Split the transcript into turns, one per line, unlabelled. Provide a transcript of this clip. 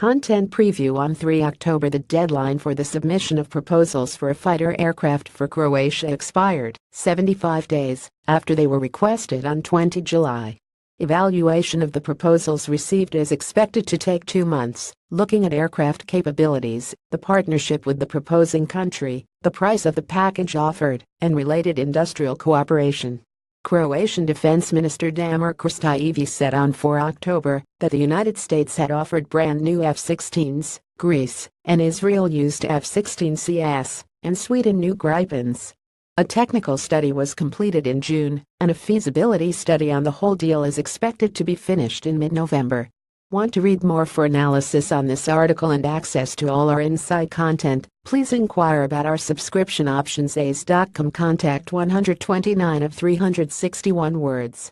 Content preview on 3 October. The deadline for the submission of proposals for a fighter aircraft for Croatia expired 75 days after they were requested on 20 July. Evaluation of the proposals received is expected to take 2 months, looking at aircraft capabilities, the partnership with the proposing country, the price of the package offered, and related industrial cooperation. Croatian Defense Minister Damir Krstijević said on 4 October that the United States had offered brand new F-16s, Greece and Israel used F-16Cs, and Sweden new Gripens. A technical study was completed in June, and a feasibility study on the whole deal is expected to be finished in mid-November. Want to read more? For analysis on this article and access to all our inside content, please inquire about our subscription options. ace.com. Contact 129 of 361 words.